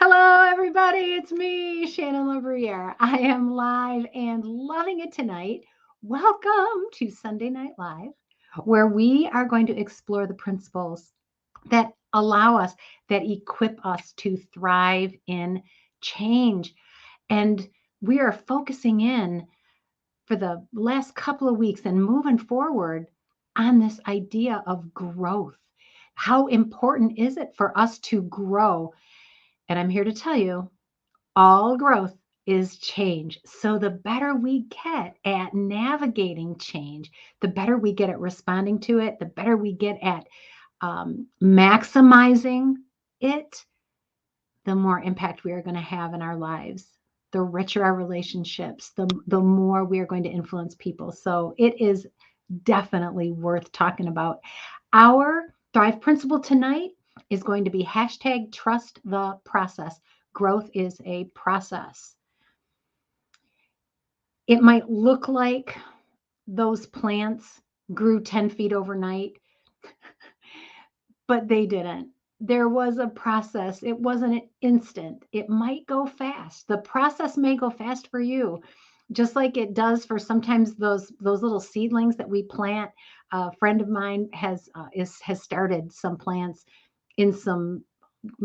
Hello, everybody. It's me, Shannon LaBriere. I am live and loving it tonight. Welcome to Sunday Night Live, where we are going to explore the principles that allow us, that equip us to thrive in change. And we are focusing in for the last couple of weeks and moving forward on this idea of growth. How important is it for us to grow? And I'm here to tell you all growth is change. So the better we get at navigating change, the better we get at responding to it, the better we get at maximizing it, the more impact we are going to have in our lives. The richer our relationships, the more we are going to influence people. So it is definitely worth talking about. Our Thrive principle tonight is going to be hashtag trust the process. Growth is a process. It might look like those plants grew 10 feet overnight, but they didn't. There was a process. It wasn't an instant. It might go fast. The process may go fast for you, just like it does for sometimes those little seedlings that we plant. A friend of mine has started some plants in some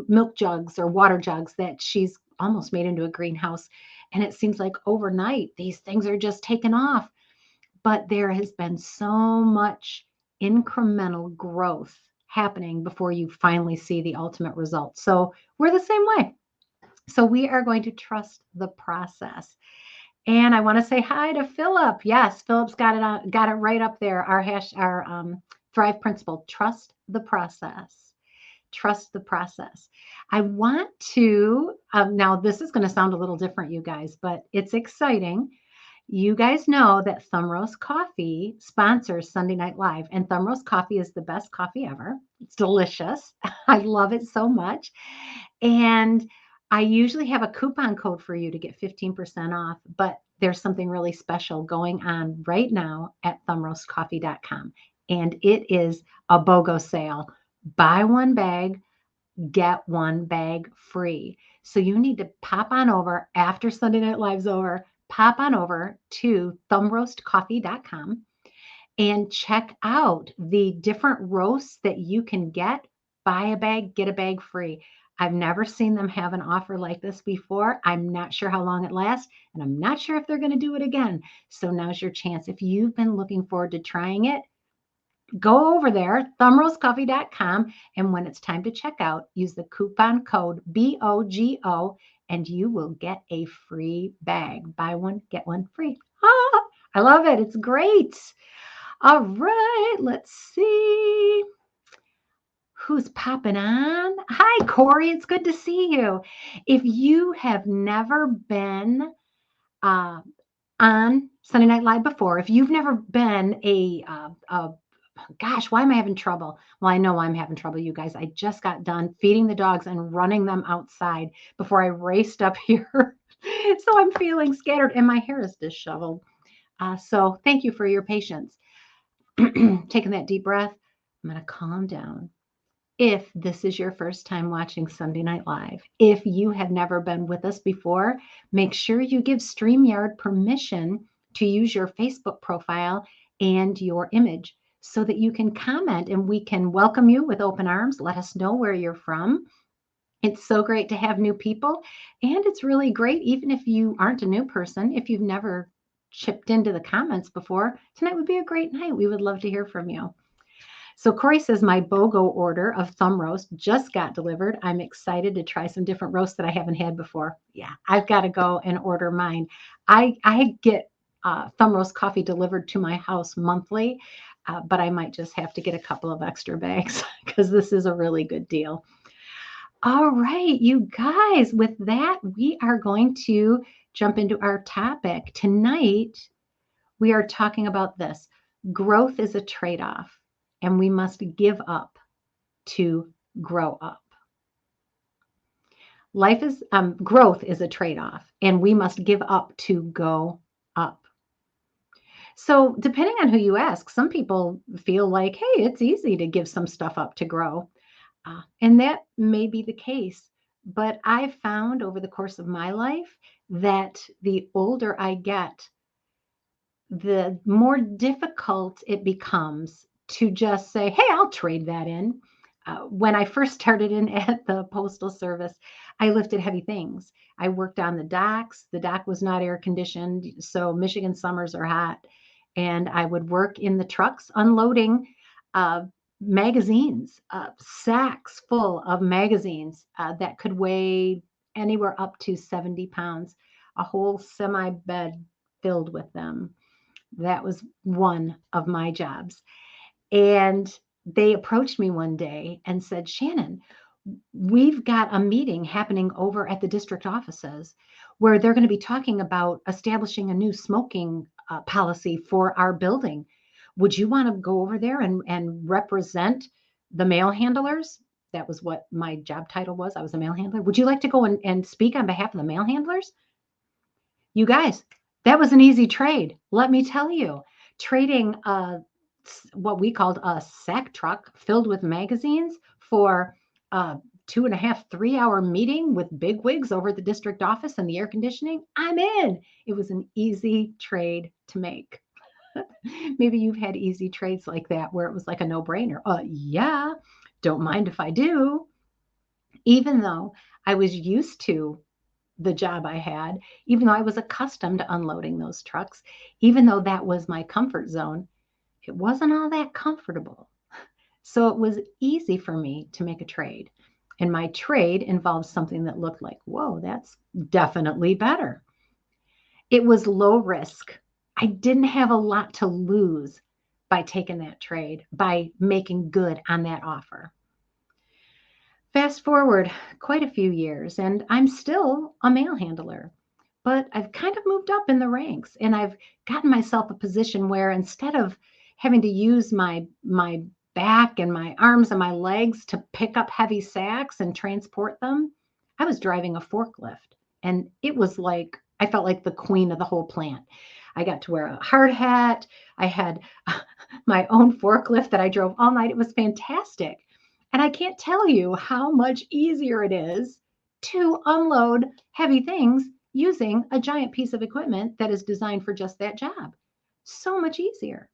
milk jugs or water jugs that she's almost made into a greenhouse. And it seems like overnight these things are just taken off. But there has been so much incremental growth happening before you finally see the ultimate result. So we're the same way. So we are going to trust the process. And I want to say hi to Philip. Yes, Philip's got it right up there. Our Thrive principle: trust the process. Trust the process. I want to now. This is going to sound a little different, you guys, but it's exciting. You guys know that Thumb Roast Coffee sponsors Sunday Night Live, and Thumb Roast Coffee is the best coffee ever. It's delicious. I love it so much. And I usually have a coupon code for you to get 15% off, but there's something really special going on right now at thumbroastcoffee.com. And it is a BOGO sale. Buy one bag, get one bag free. So you need to pop on over after Sunday Night Live's over, pop on over to thumbroastcoffee.com and check out the different roasts that you can get. Buy a bag, get a bag free. I've never seen them have an offer like this before. I'm not sure how long it lasts, and I'm not sure if they're going to do it again. So now's your chance. If you've been looking forward to trying it, go over there, thumbroastcoffee.com, and when it's time to check out, use the coupon code BOGO, and you will get a free bag. Buy one, get one free. Ah, I love it. It's great. All right, let's see who's popping on. Hi, Corey. It's good to see you. If you have never been uh, on Sunday Night Live before, if you've never been a gosh, why am I having trouble? Well, I know why I'm having trouble, you guys. I just got done feeding the dogs and running them outside before I raced up here. So I'm feeling scattered and my hair is disheveled. So thank you for your patience. Taking that deep breath, I'm going to calm down. If this is your first time watching Sunday Night Live, if you have never been with us before, make sure you give StreamYard permission to use your Facebook profile and your image so that you can comment and we can welcome you with open arms. Let us know where you're from. It's so great to have new people. And it's really great, even if you aren't a new person, if you've never chipped into the comments before, tonight would be a great night. We would love to hear from you. So Corey says my BOGO order of thumb roast just got delivered. I'm excited to try some different roasts that I haven't had before. Yeah, I've got to go and order mine. I get thumb roast coffee delivered to my house monthly, but I might just have to get a couple of extra bags because this is a really good deal. All right, you guys, with that, we are going to jump into our topic. Tonight, we are talking about this. Growth is a trade off, and we must give up to grow up. Life is growth is a trade off, and we must give up to go up. So, depending on who you ask, some people feel like, hey, it's easy to give some stuff up to grow. And that may be the case. But I've found over the course of my life that the older I get, the more difficult it becomes to just say, hey, I'll trade that in. When I first started in at the Postal Service, I lifted heavy things. I worked on the docks. The dock was not air conditioned, so Michigan summers are hot. And I would work in the trucks unloading uh, magazines, sacks full of magazines that could weigh anywhere up to 70 pounds, a whole semi bed filled with them. That was one of my jobs. And they approached me one day and said, Shannon, we've got a meeting happening over at the district offices where they're going to be talking about establishing a new smoking policy for our building. Would you want to go over there and represent the mail handlers? That was what my job title was. I was a mail handler. Would you like to go and speak on behalf of the mail handlers? You guys, that was an easy trade. Let me tell you, trading what we called a sack truck filled with magazines for a 2.5, 3 hour meeting with bigwigs over at the district office and the air conditioning. I'm in. It was an easy trade to make. Maybe you've had easy trades like that where it was like a no brainer. Yeah, don't mind if I do. Even though I was used to the job I had, even though I was accustomed to unloading those trucks, even though that was my comfort zone, it wasn't all that comfortable. So it was easy for me to make a trade. And my trade involved something that looked like, whoa, that's definitely better. It was low risk. I didn't have a lot to lose by taking that trade, by making good on that offer. Fast forward quite a few years, and I'm still a mail handler, but I've kind of moved up in the ranks and I've gotten myself a position where instead of having to use my back and my arms and my legs to pick up heavy sacks and transport them, I was driving a forklift. And it was like I felt like the queen of the whole plant. I got to wear a hard hat. I had my own forklift that I drove all night. It was fantastic. And I can't tell you how much easier it is to unload heavy things using a giant piece of equipment that is designed for just that job. So much easier.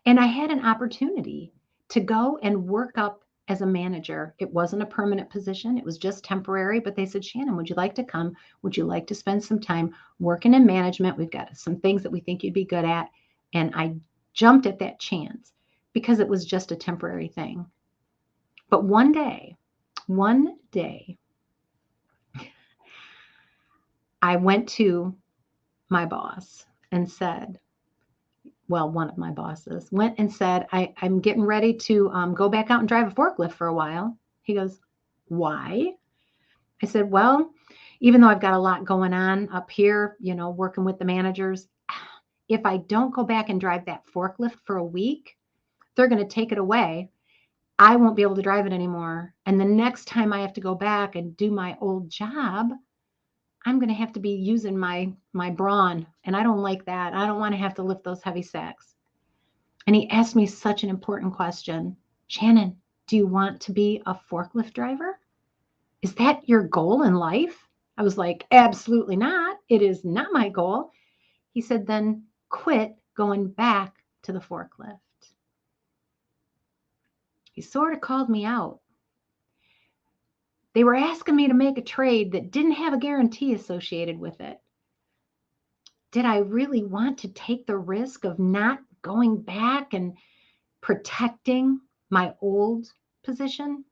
And I had an opportunity to go and work up as a manager. It wasn't a permanent position, it was just temporary. But they said, Shannon, would you like to come? Would you like to spend some time working in management? We've got some things that we think you'd be good at. And I jumped at that chance because it was just a temporary thing. But one day, I went to my boss and said, well, one of my bosses went and said, I'm getting ready to go back out and drive a forklift for a while. He goes, why? I said, well, even though I've got a lot going on up here, working with the managers, if I don't go back and drive that forklift for a week, they're going to take it away. I won't be able to drive it anymore. And the next time I have to go back and do my old job, I'm going to have to be using my brawn. And I don't like that. I don't want to have to lift those heavy sacks. And he asked me such an important question. Shannon, do you want to be a forklift driver? Is that your goal in life? I was like, absolutely not. It is not my goal. He said, then quit going back to the forklift. He sort of called me out. They were asking me to make a trade that didn't have a guarantee associated with it. Did I really want to take the risk of not going back and protecting my old position?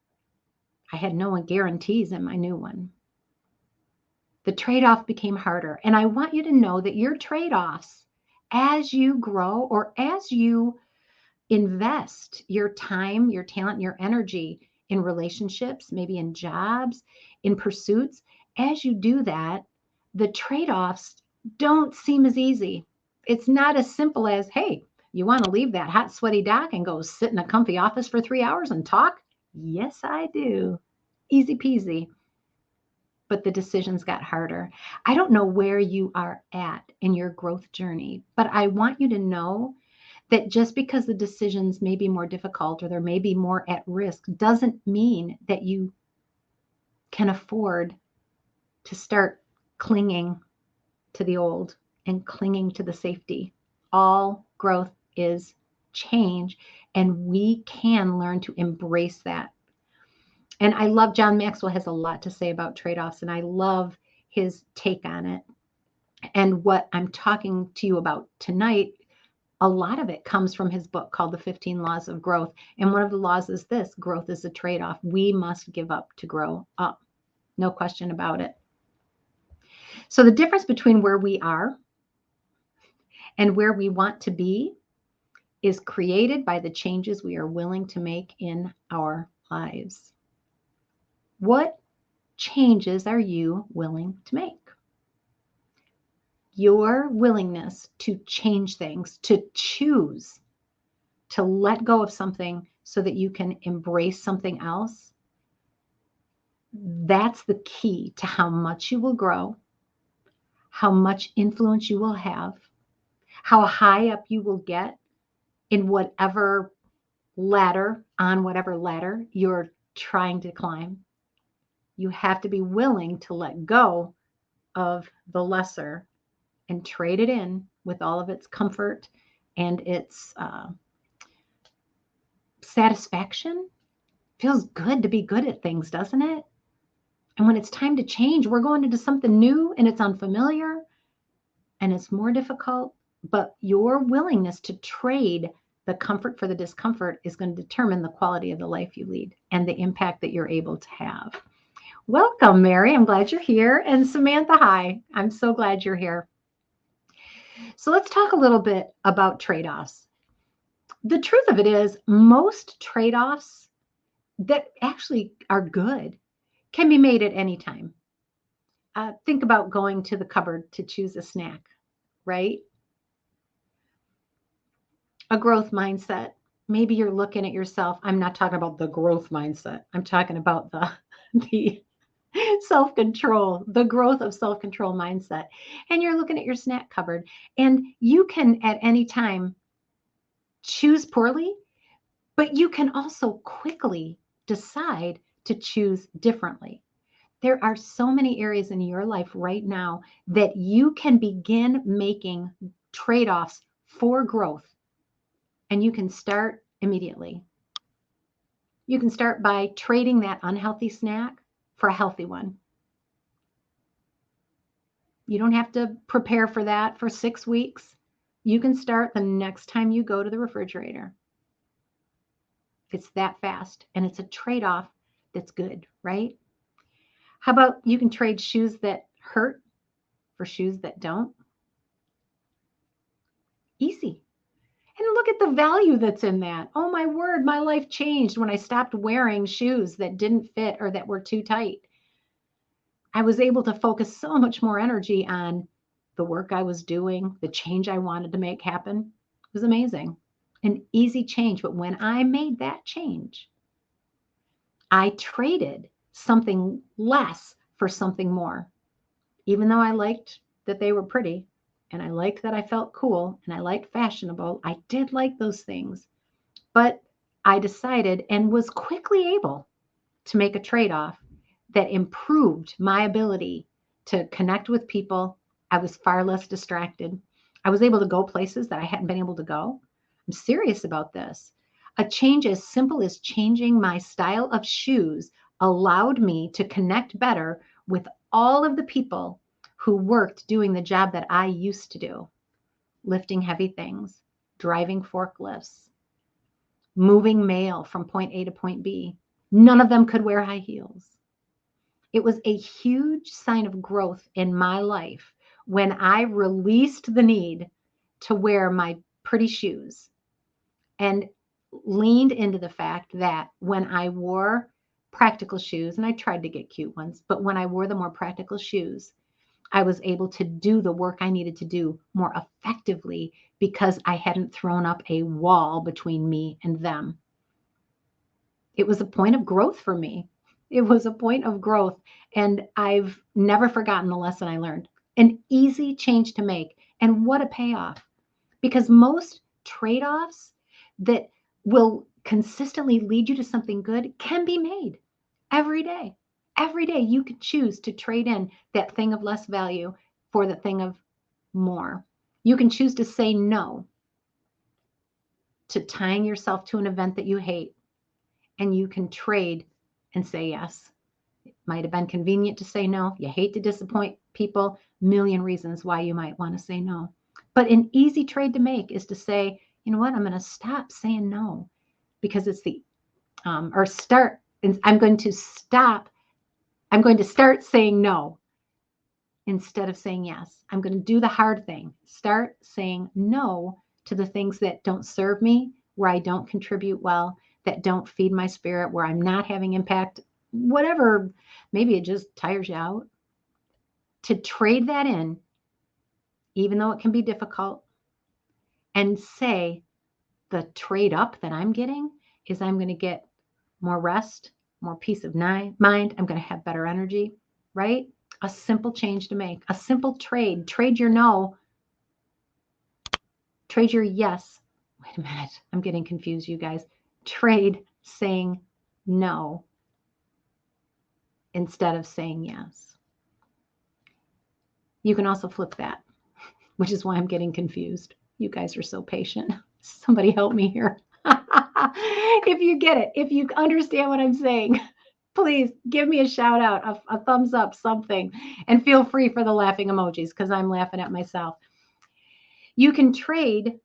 I had no guarantees in my new one. The trade off became harder. And I want you to know that your trade offs, as you grow or as you invest your time, your talent, your energy in relationships, maybe in jobs, in pursuits, as you do that, the trade offs don't seem as easy. It's not as simple as, hey, you want to leave that hot, sweaty dock and go sit in a comfy office for 3 hours and talk? Yes, I do. Easy peasy. But the decisions got harder. I don't know where you are at in your growth journey, but I want you to know that just because the decisions may be more difficult or there may be more at risk doesn't mean that you can afford to start clinging to the old and clinging to the safety. All growth is change, and we can learn to embrace that. And I love John Maxwell has a lot to say about trade-offs, and I love his take on it. And what I'm talking to you about tonight, a lot of it comes from his book called The 15 Laws of Growth. And one of the laws is this: growth is a trade-off. We must give up to grow up. No question about it. So the difference between where we are and where we want to be is created by the changes we are willing to make in our lives. What changes are you willing to make? Your willingness to change things, to choose to let go of something so that you can embrace something else, that's the key to how much you will grow, how much influence you will have, how high up you will get in whatever ladder, on whatever ladder you're trying to climb. You have to be willing to let go of the lesser and trade it in with all of its comfort and its satisfaction. Feels good to be good at things, doesn't it? And when it's time to change, we're going into something new and it's unfamiliar and it's more difficult. But your willingness to trade the comfort for the discomfort is going to determine the quality of the life you lead and the impact that you're able to have. Welcome, Mary. I'm glad you're here. And Samantha, hi. I'm so glad you're here. So let's talk a little bit about trade-offs. The truth of it is, most trade-offs that actually are good can be made at any time. Think about going to the cupboard to choose a snack, right? A growth mindset. Maybe you're looking at yourself. I'm not talking about the growth mindset. I'm talking about the self-control, the growth of self-control mindset. And you're looking at your snack cupboard, and you can at any time choose poorly, but you can also quickly decide to choose differently. There are so many areas in your life right now that you can begin making trade-offs for growth, and you can start immediately. You can start by trading that unhealthy snack for a healthy one. You don't have to prepare for that for 6 weeks. You can start the next time you go to the refrigerator. It's that fast, and it's a trade-off that's good, right? How about you can trade shoes that hurt for shoes that don't? Easy. And look at the value that's in that. Oh my word, my life changed when I stopped wearing shoes that didn't fit or that were too tight. I was able to focus so much more energy on the work I was doing, the change I wanted to make happen. It was amazing. An easy change. But when I made that change, I traded something less for something more. Even though I liked that they were pretty and I liked that I felt cool and I liked fashionable, I did like those things. But I decided and was quickly able to make a trade-off that improved my ability to connect with people. I was far less distracted. I was able to go places that I hadn't been able to go. I'm serious about this. A change as simple as changing my style of shoes allowed me to connect better with all of the people who worked doing the job that I used to do, lifting heavy things, driving forklifts, moving mail from point A to point B. None of them could wear high heels. It was a huge sign of growth in my life when I released the need to wear my pretty shoes and leaned into the fact that when I wore practical shoes, and I tried to get cute ones, but when I wore the more practical shoes, I was able to do the work I needed to do more effectively because I hadn't thrown up a wall between me and them. It was a point of growth for me. It was a point of growth. And I've never forgotten the lesson I learned. An easy change to make. And what a payoff. Because most trade-offs that will consistently lead you to something good can be made every day. Every day you could choose to trade in that thing of less value for the thing of more. You can choose to say no to tying yourself to an event that you hate, and you can trade and say yes. It might have been convenient to say no. You hate to disappoint people. Million reasons why you might want to say no. But an easy trade to make is to say, you know what, I'm going to stop saying no because it's the, or start, I'm going to stop, I'm going to start saying no instead of saying yes. I'm going to do the hard thing. Start saying no to the things that don't serve me, where I don't contribute well, that don't feed my spirit, where I'm not having impact, whatever. Maybe it just tires you out. To trade that in, even though it can be difficult, and say the trade up that I'm getting is I'm going to get more rest, more peace of mind. I'm going to have better energy, right? A simple change to make, a simple trade. Trade your no, trade your yes. Wait a minute. I'm getting confused, you guys. Trade saying no instead of saying yes. You can also flip that, which is why I'm getting confused. You guys are so patient. Somebody help me here. If you get it, if you understand what I'm saying, please give me a shout out, a thumbs up, something, and feel free for the laughing emojis because I'm laughing at myself. You can trade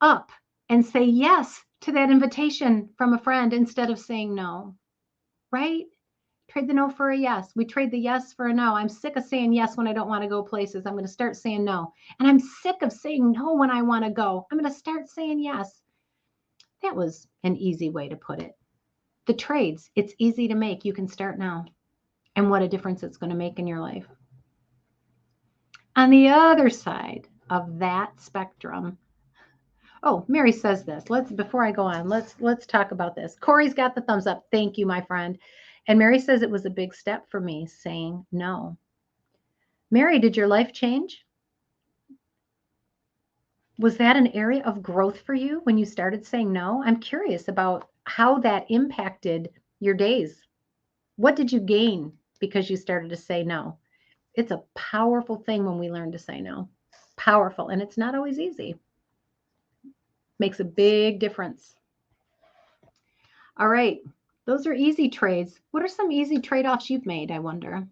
up and say yes to that invitation from a friend instead of saying no, right? Trade the no for a yes. We trade the yes for a no. I'm sick of saying yes when I don't want to go places. I'm going to start saying no. And I'm sick of saying no when I want to go. I'm going to start saying yes. That was an easy way to put it. The trades, it's easy to make. You can start now. And what a difference it's going to make in your life. On the other side of that spectrum, oh, Mary says this. Before I go on, let's talk about this. Corey's got the thumbs up. Thank you, my friend. And Mary says it was a big step for me saying no. Mary, did your life change? Was that an area of growth for you when you started saying no? I'm curious about how that impacted your days. What did you gain because you started to say no? It's a powerful thing when we learn to say no. Powerful. And it's not always easy. Makes a big difference. All right. Those are easy trades. What are some easy trade-offs you've made, I wonder?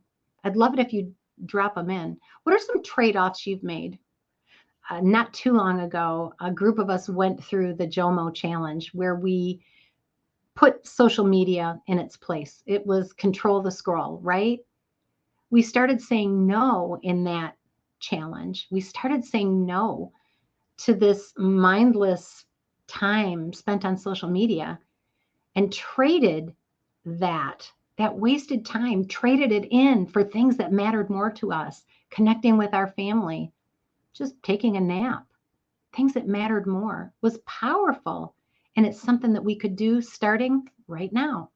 I'd love it if you drop them in. What are some trade-offs you've made? Not too long ago, a group of us went through the JOMO challenge where we put social media in its place. It was control the scroll, right? We started saying no in that challenge. We started saying no to this mindless time spent on social media and traded that wasted time, traded it in for things that mattered more to us, connecting with our family, just taking a nap. Things that mattered more was powerful. And it's something that we could do starting right now.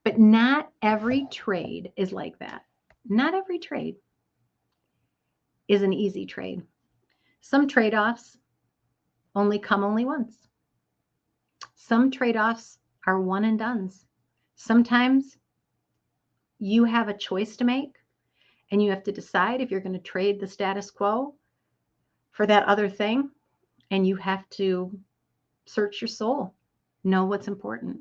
But not every trade is like that. Not every trade is an easy trade. Some trade-offs only once. Some trade-offs are one and dones. Sometimes you have a choice to make and you have to decide if you're going to trade the status quo for that other thing, and you have to search your soul, know what's important.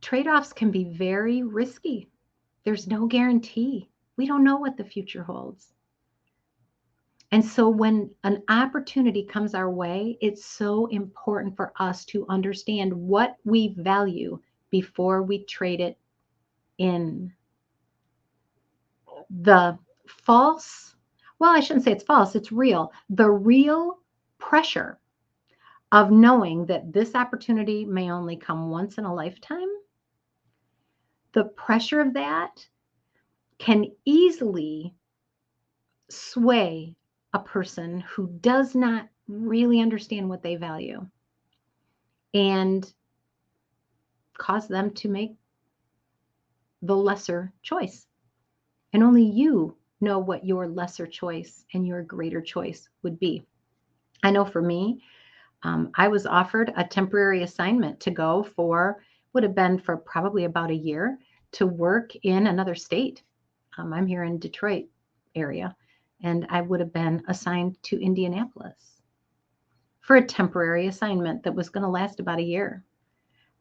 Trade-offs can be very risky. There's no guarantee. We don't know what the future holds. And so when an opportunity comes our way, it's so important for us to understand what we value before we trade it in. The false, well, I shouldn't say it's false, it's real. The real pressure of knowing that this opportunity may only come once in a lifetime, the pressure of that can easily sway a person who does not really understand what they value and cause them to make the lesser choice. And only you know what your lesser choice and your greater choice would be. I know for me, I was offered a temporary assignment to go for would have been for probably about a year to work in another state. I'm here in Detroit area, and I would have been assigned to Indianapolis for a temporary assignment that was going to last about a year.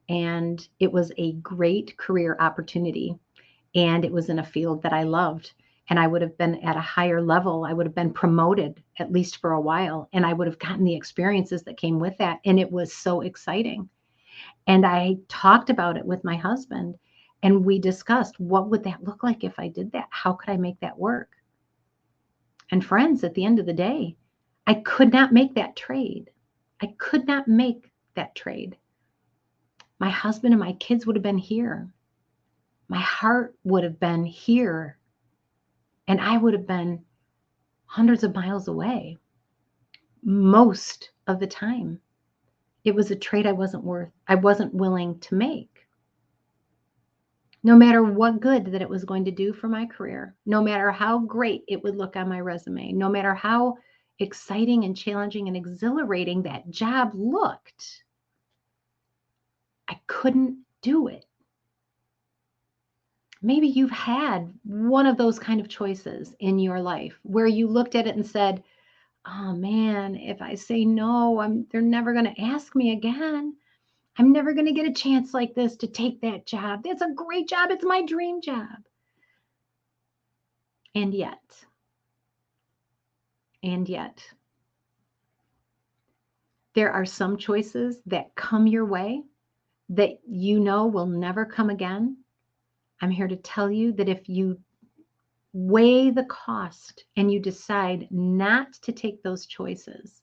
And it was a great career opportunity. And it was in a field that I loved. And I would have been at a higher level. I would have been promoted, at least for a while. And I would have gotten the experiences that came with that. And it was so exciting. And I talked about it with my husband. And we discussed, what would that look like if I did that? How could I make that work? And friends, at the end of the day, I could not make that trade. I could not make that trade. My husband and my kids would have been here. My heart would have been here. And I would have been hundreds of miles away most of the time. It was a trade I wasn't willing to make. No matter what good that it was going to do for my career, no matter how great it would look on my resume, no matter how exciting and challenging and exhilarating that job looked, I couldn't do it. Maybe you've had one of those kind of choices in your life where you looked at it and said, oh man, if I say no, they're never going to ask me again. I'm never going to get a chance like this to take that job. That's a great job. It's my dream job. And yet, there are some choices that come your way that you know will never come again. I'm here to tell you that if you weigh the cost and you decide not to take those choices,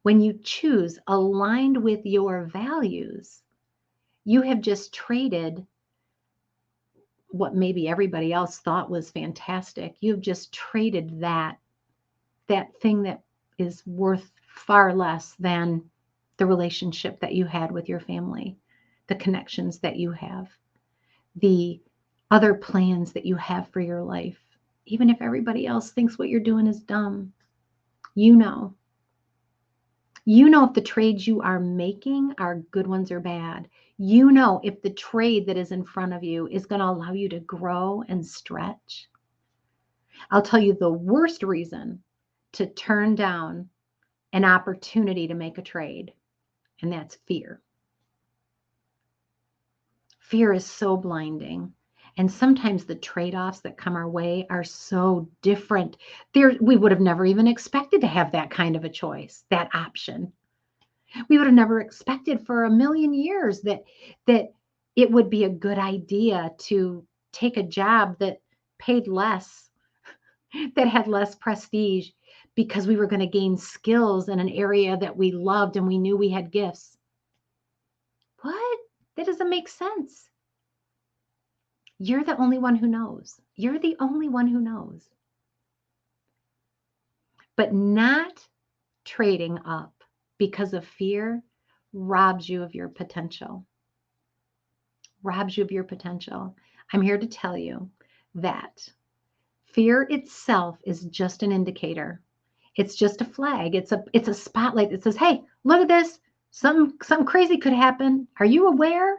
when you choose aligned with your values, you have just traded what maybe everybody else thought was fantastic. You've just traded that thing that is worth far less than the relationship that you had with your family, the connections that you have, the other plans that you have for your life. Even if everybody else thinks what you're doing is dumb, you know if the trades you are making are good ones or bad. You know if the trade that is in front of you is going to allow you to grow and stretch. I'll tell you the worst reason to turn down an opportunity to make a trade, and that's fear. Fear is so blinding. And sometimes the trade-offs that come our way are so different. We would have never even expected to have that kind of a choice, that option. We would have never expected for a million years that it would be a good idea to take a job that paid less, that had less prestige, because we were going to gain skills in an area that we loved and we knew we had gifts. What? That doesn't make sense. You're the only one who knows. You're the only one who knows. But not trading up because of fear robs you of your potential. Robs you of your potential. I'm here to tell you that fear itself is just an indicator. It's just a flag. It's a spotlight that says, hey, look at this. Something crazy could happen. Are you aware?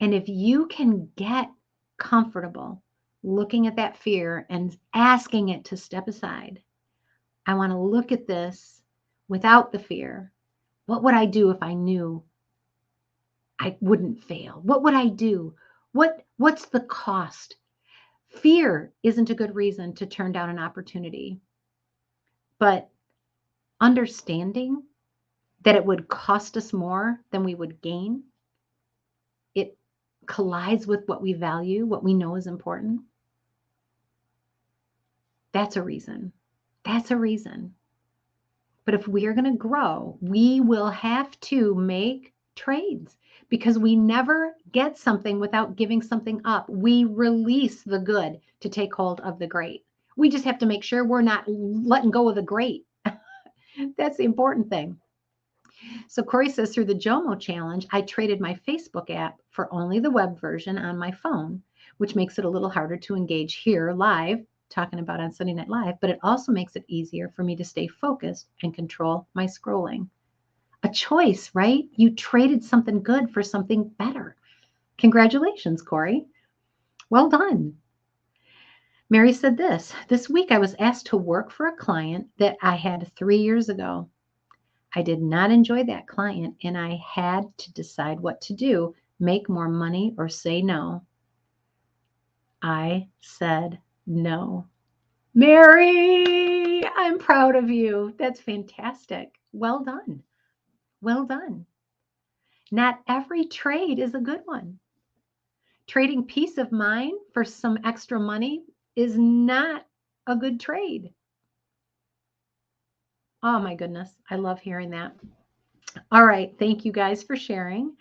And if you can get comfortable looking at that fear and asking it to step aside, I want to look at this without the fear. What would I do if I knew I wouldn't fail? What would I do? What's the cost? Fear isn't a good reason to turn down an opportunity, but understanding that it would cost us more than we would gain, it collides with what we value, what we know is important. That's a reason. That's a reason. But if we are going to grow, we will have to make trades, because we never get something without giving something up. We release the good to take hold of the great. We just have to make sure we're not letting go of the great. That's the important thing. So Corey says, through the JOMO challenge, I traded my Facebook app for only the web version on my phone, which makes it a little harder to engage here live, talking about on Sunday Night Live, but it also makes it easier for me to stay focused and control my scrolling. a choice, right? You traded something good for something better. Congratulations, Corey. Well done. Mary said this week I was asked to work for a client that I had 3 years ago. I did not enjoy that client and I had to decide what to do, make more money or say no. I said no. Mary, I'm proud of you. That's fantastic. Well done. Well done. Not every trade is a good one. Trading peace of mind for some extra money is not a good trade. Oh my goodness. I love hearing that. All right. Thank you guys for sharing.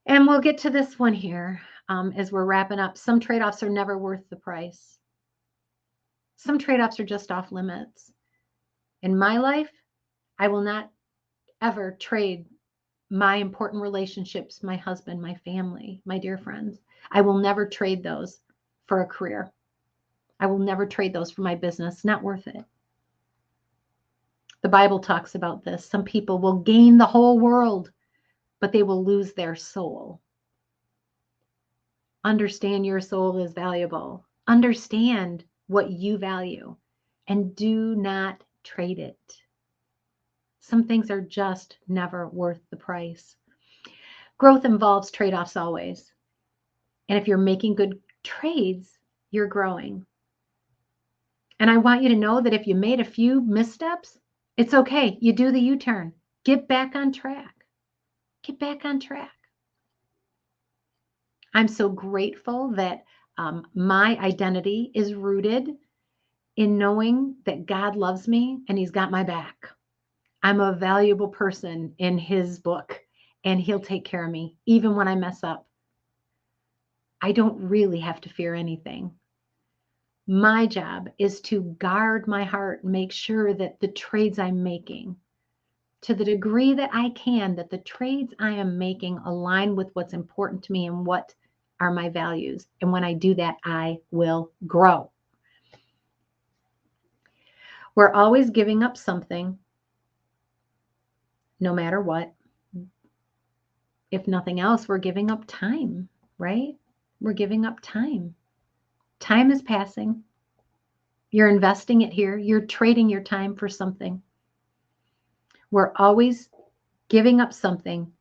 And we'll get to this one here as we're wrapping up. Some trade offs are never worth the price. Some trade offs are just off limits. In my life, I will not ever trade my important relationships, my husband, my family, my dear friends. I will never trade those for a career. I will never trade those for my business. Not worth it. The Bible talks about this. Some people will gain the whole world, but they will lose their soul. Understand your soul is valuable. Understand what you value and do not trade it. Some things are just never worth the price. Growth involves trade-offs always. And if you're making good trades, you're growing. And I want you to know that if you made a few missteps, it's okay. You do the U-turn. Get back on track. Get back on track. I'm so grateful that my identity is rooted in knowing that God loves me and He's got my back. I'm a valuable person in His book and He'll take care of me even when I mess up. I don't really have to fear anything. My job is to guard my heart, make sure that the trades I'm making, to the degree that I can, that the trades I am making align with what's important to me and what are my values. And when I do that, I will grow. We're always giving up something, no matter what. If nothing else, we're giving up time, right? We're giving up time. Time is passing. You're investing it here. You're trading your time for something. We're always giving up something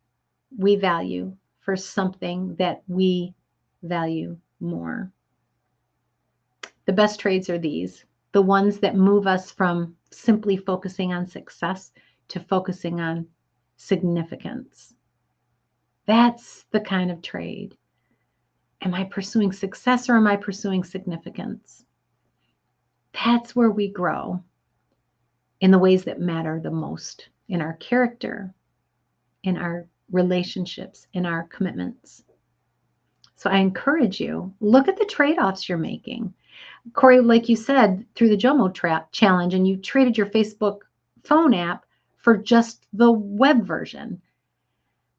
we value for something that we value more. The best trades are these, the ones that move us from simply focusing on success to focusing on significance. That's the kind of trade. Am I pursuing success or am I pursuing significance? That's where we grow in the ways that matter the most in our character, in our relationships, in our commitments. So I encourage you, look at the trade-offs you're making. Corey, like you said, through the JOMO challenge, and you traded your Facebook phone app for just the web version.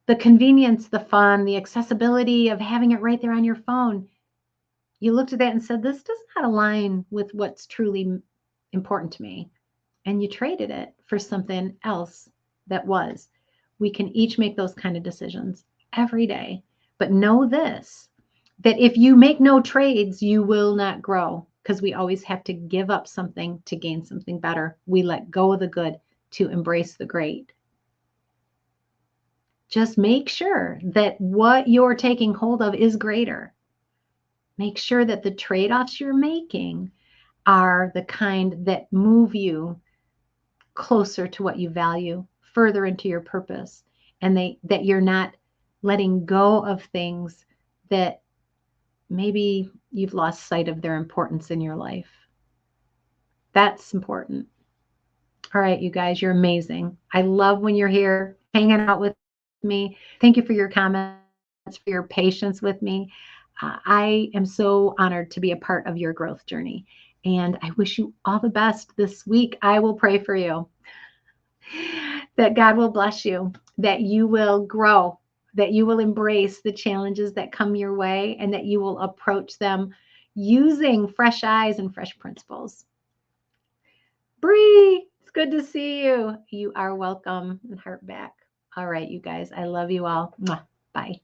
The convenience, the fun, the accessibility of having it right there on your phone. You looked at that and said, this does not align with what's truly important to me. And you traded it for something else that was. We can each make those kind of decisions every day. But know this, that if you make no trades, you will not grow, because we always have to give up something to gain something better. We let go of the good to embrace the great. Just make sure that what you're taking hold of is greater. Make sure that the trade-offs you're making are the kind that move you closer to what you value, further into your purpose, and that you're not letting go of things that maybe you've lost sight of their importance in your life. That's important. All right, you guys, you're amazing. I love when you're here hanging out with me. Thank you for your comments, for your patience with me. I am so honored to be a part of your growth journey. And I wish you all the best this week. I will pray for you that God will bless you, that you will grow, that you will embrace the challenges that come your way, and that you will approach them using fresh eyes and fresh principles. Bree, Good to see you. You are welcome. And heart back. All right, you guys. I love you all. Mwah. Bye.